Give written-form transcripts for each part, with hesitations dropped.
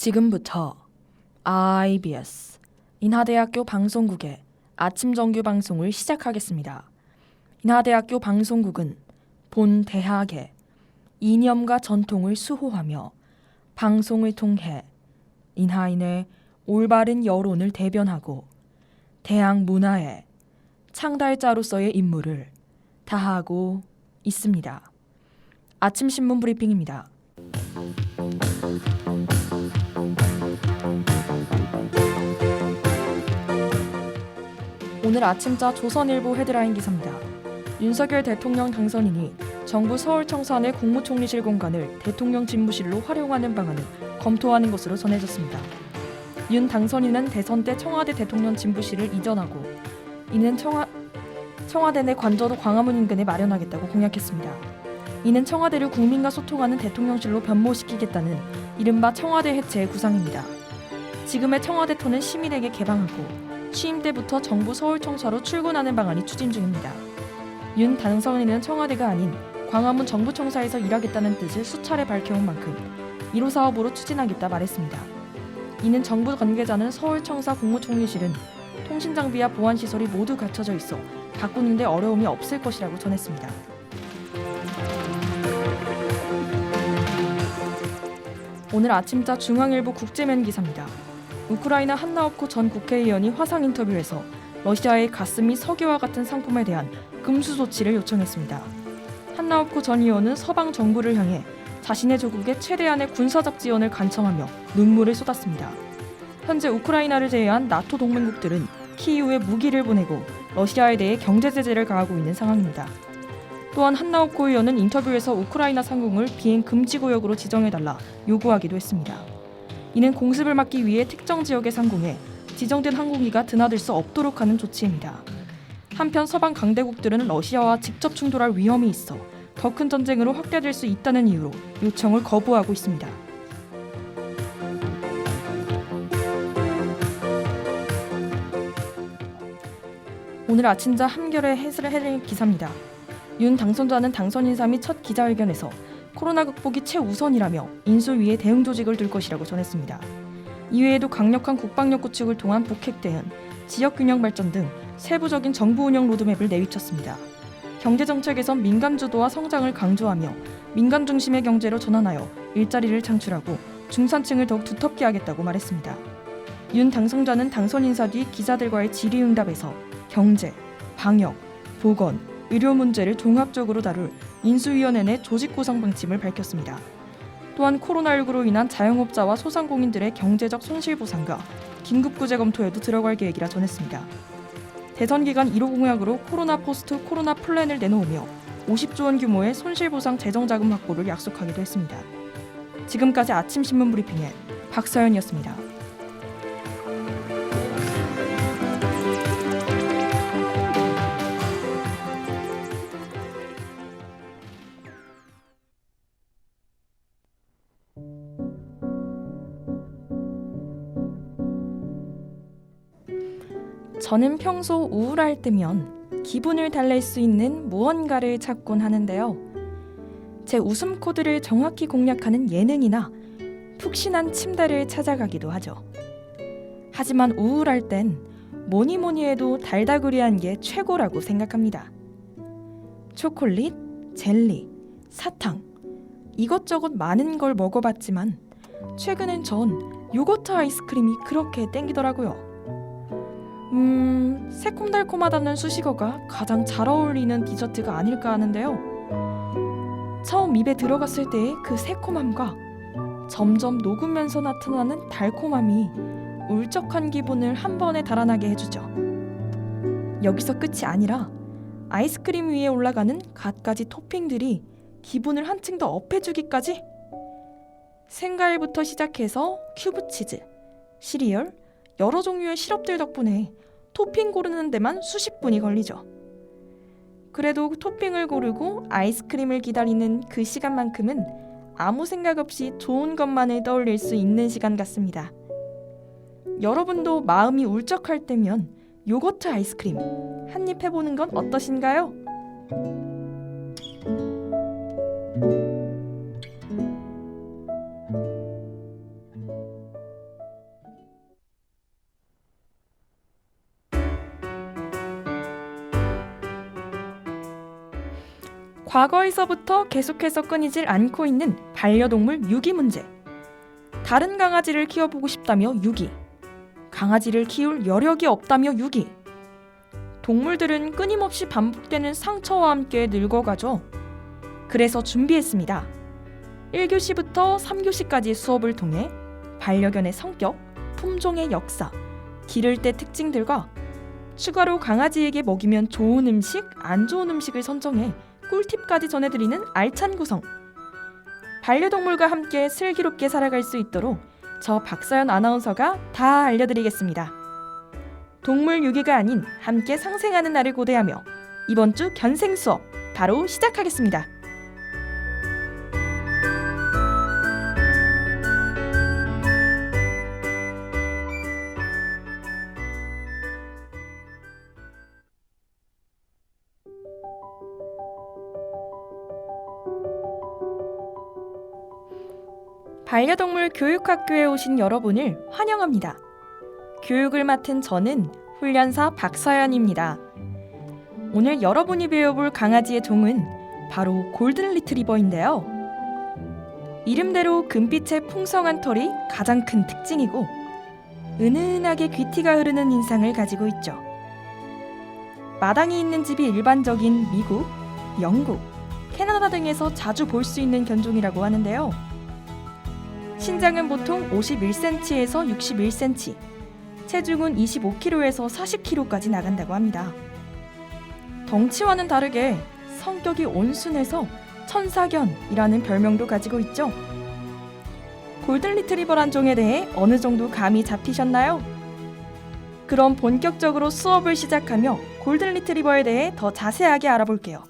지금부터 IBS 인하대학교 방송국의 아침 정규 방송을 시작하겠습니다. 인하대학교 방송국은 본 대학의 이념과 전통을 수호하며 방송을 통해 인하인의 올바른 여론을 대변하고 대학 문화의 창달자로서의 임무를 다하고 있습니다. 아침 신문 브리핑입니다. 오늘 아침자 조선일보 헤드라인 기사입니다. 윤석열 대통령 당선인이 정부 서울청사 내 국무총리실 공간을 대통령 집무실로 활용하는 방안을 검토하는 것으로 전해졌습니다. 윤 당선인은 대선 때 청와대 대통령 집무실을 이전하고 이는 청와대 내 관저도 광화문 인근에 마련하겠다고 공약했습니다. 이는 청와대를 국민과 소통하는 대통령실로 변모시키겠다는 이른바 청와대 해체의 구상입니다. 지금의 청와대 터는 시민에게 개방하고 취임 때부터 정부 서울청사로 출근하는 방안이 추진 중입니다. 윤 당선인은 청와대가 아닌 광화문 정부청사에서 일하겠다는 뜻을 수차례 밝혀온 만큼 1호 사업으로 추진하겠다 말했습니다. 이는 정부 관계자는 서울청사 국무총리실은 통신장비와 보안시설이 모두 갖춰져 있어 바꾸는 데 어려움이 없을 것이라고 전했습니다. 오늘 아침자 중앙일보 국제면 기사입니다. 우크라이나 한나옵코 전 국회의원이 화상 인터뷰에서 러시아의 가스 및 석유와 같은 상품에 대한 금수 조치를 요청했습니다. 한나옵코 전 의원은 서방 정부를 향해 자신의 조국의 최대한의 군사적 지원을 간청하며 눈물을 쏟았습니다. 현재 우크라이나를 제외한 나토 동맹국들은 키이우에 무기를 보내고 러시아에 대해 경제 제재를 가하고 있는 상황입니다. 또한 한나옵코 의원은 인터뷰에서 우크라이나 상공을 비행 금지 구역으로 지정해달라 요구하기도 했습니다. 이는 공습을 막기 위해 특정 지역의 상공에 지정된 항공기가 드나들 수 없도록 하는 조치입니다. 한편 서방 강대국들은 러시아와 직접 충돌할 위험이 있어 더 큰 전쟁으로 확대될 수 있다는 이유로 요청을 거부하고 있습니다. 오늘 아침자 한겨레 헤드라인 기사입니다. 윤 당선자는 당선 인사 및 첫 기자회견에서 코로나 극복이 최우선이라며 인수위에 대응 조직을 둘 것이라고 전했습니다. 이외에도 강력한 국방력 구축을 통한 북핵 대응, 지역균형 발전 등 세부적인 정부 운영 로드맵을 내비쳤습니다. 경제정책에선 민간 주도와 성장을 강조하며 민간 중심의 경제로 전환하여 일자리를 창출하고 중산층을 더욱 두텁게 하겠다고 말했습니다. 윤 당선자는 당선 인사 뒤 기자들과의 질의응답에서 경제, 방역, 보건, 의료 문제를 종합적으로 다룰 인수위원회 내 조직 구성 방침을 밝혔습니다. 또한 코로나19로 인한 자영업자와 소상공인들의 경제적 손실보상과 긴급구제 검토에도 들어갈 계획이라 전했습니다. 대선 기간 1호 공약으로 코로나 포스트 코로나 플랜을 내놓으며 50조 원 규모의 손실보상 재정자금 확보를 약속하기도 했습니다. 지금까지 아침 신문 브리핑의 박서연이었습니다. 저는 평소 우울할 때면 기분을 달랠 수 있는 무언가를 찾곤 하는데요. 제 웃음 코드를 정확히 공략하는 예능이나 푹신한 침대를 찾아가기도 하죠. 하지만 우울할 땐 뭐니 해도 달다구리한 게 최고라고 생각합니다. 초콜릿, 젤리, 사탕 이것저것 많은 걸 먹어봤지만 최근엔 전 요거트 아이스크림이 그렇게 땡기더라고요. 새콤달콤하다는 수식어가 가장 잘 어울리는 디저트가 아닐까 하는데요. 처음 입에 들어갔을 때의 그 새콤함과 점점 녹으면서 나타나는 달콤함이 울적한 기분을 한 번에 달아나게 해주죠. 여기서 끝이 아니라 아이스크림 위에 올라가는 갖가지 토핑들이 기분을 한층 더 업해주기까지. 생과일부터 시작해서 큐브치즈, 시리얼, 여러 종류의 시럽들 덕분에 토핑 고르는 데만 수십 분이 걸리죠. 그래도 토핑을 고르고 아이스크림을 기다리는 그 시간만큼은 아무 생각 없이 좋은 것만을 떠올릴 수 있는 시간 같습니다. 여러분도 마음이 울적할 때면 요거트 아이스크림 한입 해보는 건 어떠신가요? 과거에서부터 계속해서 끊이질 않고 있는 반려동물 유기 문제. 다른 강아지를 키워보고 싶다며 유기. 강아지를 키울 여력이 없다며 유기. 동물들은 끊임없이 반복되는 상처와 함께 늙어가죠. 그래서 준비했습니다. 1교시부터 3교시까지 수업을 통해 반려견의 성격, 품종의 역사, 기를 때 특징들과 추가로 강아지에게 먹이면 좋은 음식, 안 좋은 음식을 선정해 꿀팁까지 전해드리는 알찬 구성. 반려동물과 함께 슬기롭게 살아갈 수 있도록 저 박서연 아나운서가 다 알려드리겠습니다. 동물 유기가 아닌 함께 상생하는 날을 고대하며 이번 주 견생 수업 바로 시작하겠습니다. 반려동물 교육학교에 오신 여러분을 환영합니다. 교육을 맡은 저는 훈련사 박서연입니다. 오늘 여러분이 배워볼 강아지의 종은 바로 골든 리트리버인데요. 이름대로 금빛의 풍성한 털이 가장 큰 특징이고 은은하게 귀티가 흐르는 인상을 가지고 있죠. 마당이 있는 집이 일반적인 미국, 영국, 캐나다 등에서 자주 볼 수 있는 견종이라고 하는데요. 신장은 보통 51cm에서 61cm, 체중은 25kg에서 40kg까지 나간다고 합니다. 덩치와는 다르게 성격이 온순해서 천사견이라는 별명도 가지고 있죠. 골든 리트리버란 종에 대해 어느 정도 감이 잡히셨나요? 그럼 본격적으로 수업을 시작하며 골든 리트리버에 대해 더 자세하게 알아볼게요.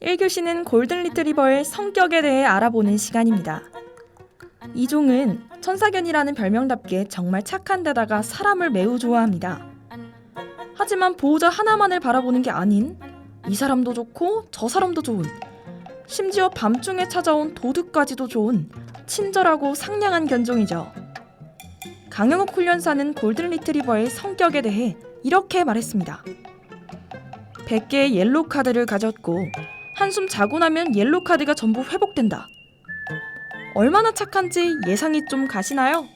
(1교시는) 골든 리트리버의 성격에 대해 알아보는 시간입니다. 이 종은 천사견이라는 별명답게 정말 착한 데다가 사람을 매우 좋아합니다. 하지만 보호자 하나만을 바라보는 게 아닌 이 사람도 좋고 저 사람도 좋은, 심지어 밤중에 찾아온 도둑까지도 좋은 친절하고 상냥한 견종이죠. 강영욱 훈련사는 골든 리트리버의 성격에 대해 이렇게 말했습니다. 100개의 옐로우 카드를 가졌고 한숨 자고 나면 옐로우 카드가 전부 회복된다. 얼마나 착한지 예상이 좀 가시나요?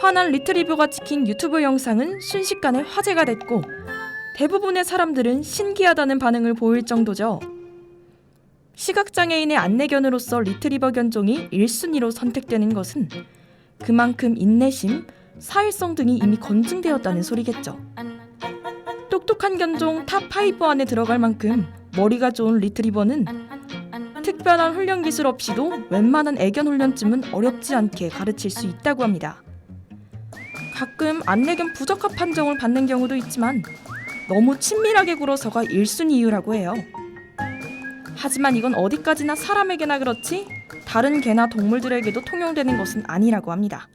화난 리트리버가 찍힌 유튜브 영상은 순식간에 화제가 됐고 대부분의 사람들은 신기하다는 반응을 보일 정도죠. 시각장애인의 안내견으로서 리트리버 견종이 1순위로 선택되는 것은 그만큼 인내심, 사회성 등이 이미 검증되었다는 소리겠죠. 똑똑한 견종 탑5 안에 들어갈 만큼 머리가 좋은 리트리버는 특별한 훈련 기술 없이도 웬만한 애견 훈련쯤은 어렵지 않게 가르칠 수 있다고 합니다. 가끔 안내견 부적합 판정을 받는 경우도 있지만 너무 친밀하게 굴어서가 1순위 이유라고 해요. 하지만 이건 어디까지나 사람에게나 그렇지 다른 개나 동물들에게도 통용되는 것은 아니라고 합니다.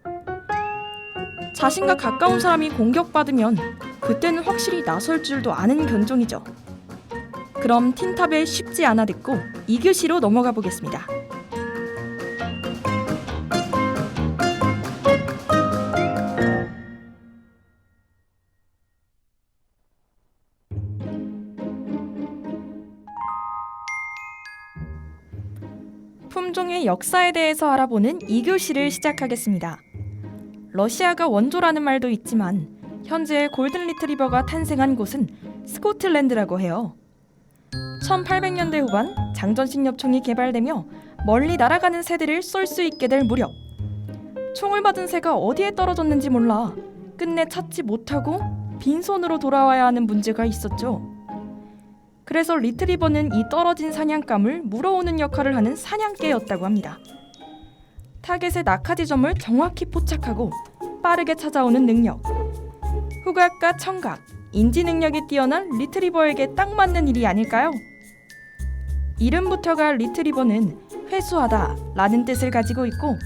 자신과 가까운 사람이 공격받으면 그때는 확실히 나설 줄도 아는 견종이죠. 그럼 틴탑의 쉽지 않아 듣고 2교시로 넘어가 보겠습니다. 품종의 역사에 대해서 알아보는 2교시를 시작하겠습니다. 러시아가 원조라는 말도 있지만 현재 골든 리트리버가 탄생한 곳은 스코틀랜드라고 해요. 1800년대 후반 장전식 엽총이 개발되며 멀리 날아가는 새들을 쏠 수 있게 될 무렵, 총을 받은 새가 어디에 떨어졌는지 몰라 끝내 찾지 못하고 빈손으로 돌아와야 하는 문제가 있었죠. 그래서 리트리버는 이 떨어진 사냥감을 물어오는 역할을 하는 사냥개였다고 합니다. 타겟의 낙하지점을 정확히 포착하고 빠르게 찾아오는 능력, 후각과 청각, 인지 능력이 뛰어난 리트리버에게 딱 맞는 일이 아닐까요? 이름부터가 리트리버는 회수하다 라는 뜻을 가지고 있고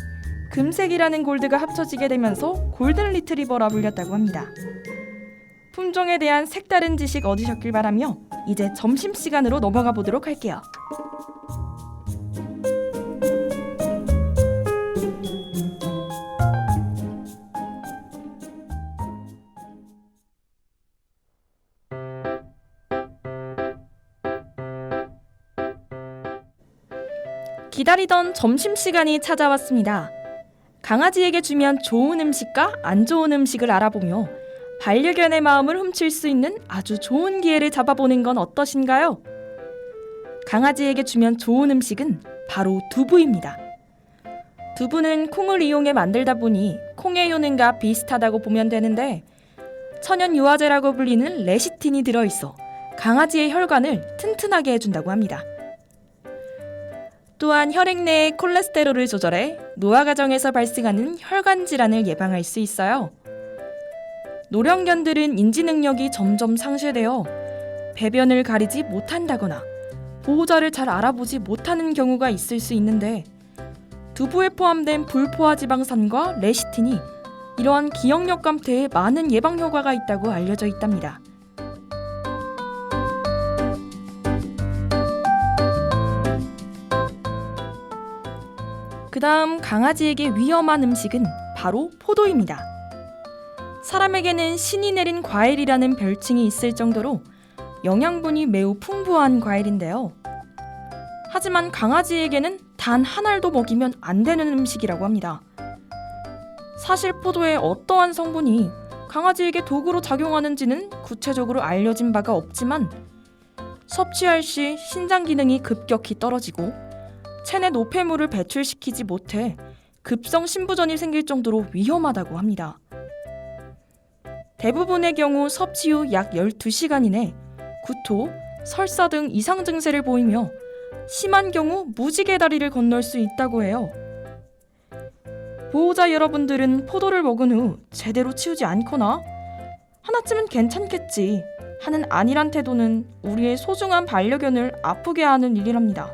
금색이라는 골드가 합쳐지게 되면서 골든 리트리버라 불렸다고 합니다. 품종에 대한 색다른 지식 얻으셨길 바라며 이제 점심시간으로 넘어가 보도록 할게요. 기다리던 점심시간이 찾아왔습니다. 강아지에게 주면 좋은 음식과 안 좋은 음식을 알아보며 반려견의 마음을 훔칠 수 있는 아주 좋은 기회를 잡아보는 건 어떠신가요? 강아지에게 주면 좋은 음식은 바로 두부입니다. 두부는 콩을 이용해 만들다 보니 콩의 효능과 비슷하다고 보면 되는데 천연 유화제라고 불리는 레시틴이 들어있어 강아지의 혈관을 튼튼하게 해준다고 합니다. 또한 혈액 내의 콜레스테롤을 조절해 노화 과정에서 발생하는 혈관 질환을 예방할 수 있어요. 노령견들은 인지 능력이 점점 상실되어 배변을 가리지 못한다거나 보호자를 잘 알아보지 못하는 경우가 있을 수 있는데 두부에 포함된 불포화 지방산과 레시틴이 이러한 기억력 감퇴에 많은 예방 효과가 있다고 알려져 있답니다. 그 다음 강아지에게 위험한 음식은 바로 포도입니다. 사람에게는 신이 내린 과일이라는 별칭이 있을 정도로 영양분이 매우 풍부한 과일인데요. 하지만 강아지에게는 단 한 알도 먹이면 안 되는 음식이라고 합니다. 사실 포도의 어떠한 성분이 강아지에게 독으로 작용하는지는 구체적으로 알려진 바가 없지만 섭취할 시 신장 기능이 급격히 떨어지고 체내 노폐물을 배출시키지 못해 급성 신부전이 생길 정도로 위험하다고 합니다. 대부분의 경우 섭취 후 약 12시간 이내 구토, 설사 등 이상 증세를 보이며 심한 경우 무지개 다리를 건널 수 있다고 해요. 보호자 여러분들은 포도를 먹은 후 제대로 치우지 않거나 하나쯤은 괜찮겠지 하는 안일한 태도는 우리의 소중한 반려견을 아프게 하는 일이랍니다.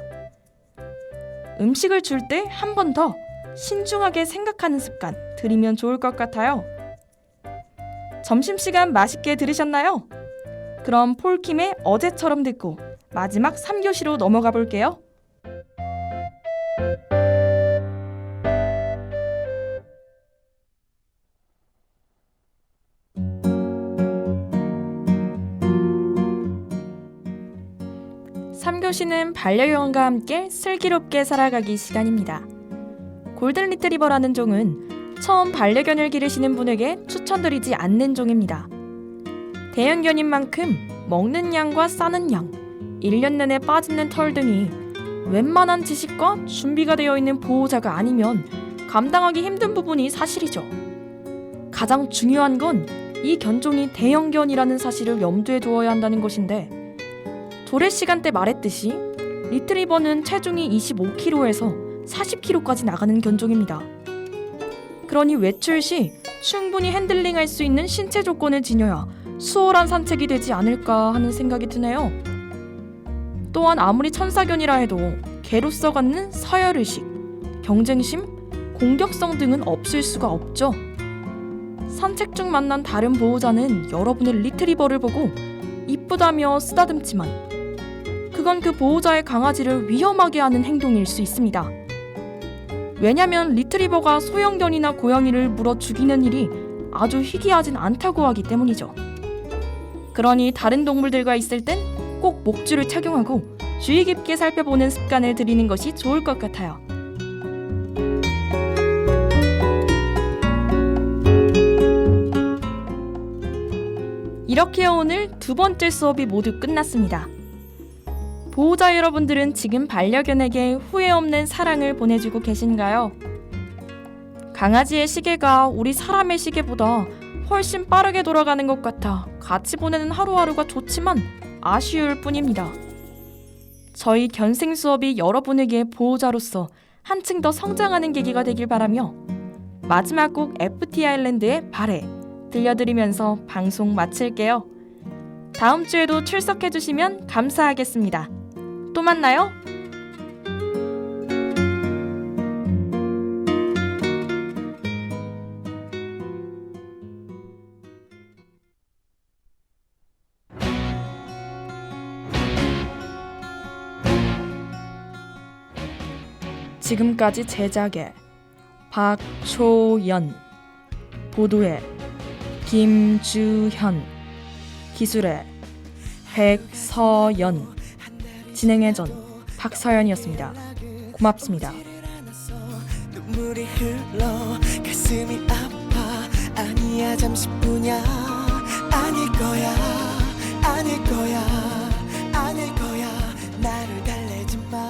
음식을 줄 때 한 번 더 신중하게 생각하는 습관 들이면 좋을 것 같아요. 점심시간 맛있게 들으셨나요? 그럼 폴킴의 어제처럼 듣고 마지막 3교시로 넘어가 볼게요. (3교시는) 반려견과 함께 슬기롭게 살아가기 시간입니다. 골든 리트리버라는 종은 처음 반려견을 기르시는 분에게 추천드리지 않는 종입니다. 대형견인 만큼 먹는 양과 싸는 양, 1년 내내 빠지는 털 등이 웬만한 지식과 준비가 되어 있는 보호자가 아니면 감당하기 힘든 부분이 사실이죠. 가장 중요한 건 이 견종이 대형견이라는 사실을 염두에 두어야 한다는 것인데 도래 시간 때 말했듯이 리트리버는 체중이 25kg에서 40kg까지 나가는 견종입니다. 그러니 외출 시 충분히 핸들링할 수 있는 신체 조건을 지녀야 수월한 산책이 되지 않을까 하는 생각이 드네요. 또한 아무리 천사견이라 해도 개로서 갖는 서열의식, 경쟁심, 공격성 등은 없을 수가 없죠. 산책 중 만난 다른 보호자는 여러분의 리트리버를 보고 이쁘다며 쓰다듬지만 그건 그 보호자의 강아지를 위험하게 하는 행동일 수 있습니다. 왜냐면 리트리버가 소형견이나 고양이를 물어 죽이는 일이 아주 희귀하진 않다고 하기 때문이죠. 그러니 다른 동물들과 있을 땐 꼭 목줄을 착용하고 주의 깊게 살펴보는 습관을 들이는 것이 좋을 것 같아요. 이렇게 오늘 두 번째 수업이 모두 끝났습니다. 보호자 여러분들은 지금 반려견에게 후회 없는 사랑을 보내주고 계신가요? 강아지의 시계가 우리 사람의 시계보다 훨씬 빠르게 돌아가는 것 같아 같이 보내는 하루하루가 좋지만 아쉬울 뿐입니다. 저희 견생 수업이 여러분에게 보호자로서 한층 더 성장하는 계기가 되길 바라며 마지막 곡 FT 아일랜드의 발해 들려드리면서 방송 마칠게요. 다음 주에도 출석해주시면 감사하겠습니다. 또 만나요. 지금까지 제작의 박초연, 보도의 김주현, 기술의 백서연, 진행의 전 박서연이었습니다. 고맙습니다. 눈물이 흘러 가슴이 아파 아니야 잠시뿐이야 아닐 거야 아닐 거야 아닐 거야 나를 달래지 마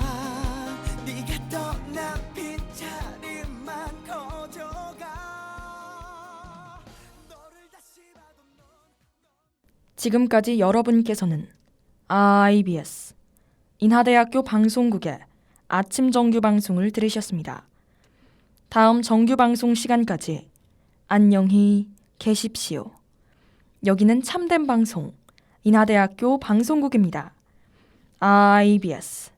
네가 떠난 빈자리만 커져가 너를 다시 봐도 지금까지 여러분께서는 IBS 인하대학교 방송국의 아침 정규 방송을 들으셨습니다. 다음 정규 방송 시간까지 안녕히 계십시오. 여기는 참된 방송 인하대학교 방송국입니다. IBS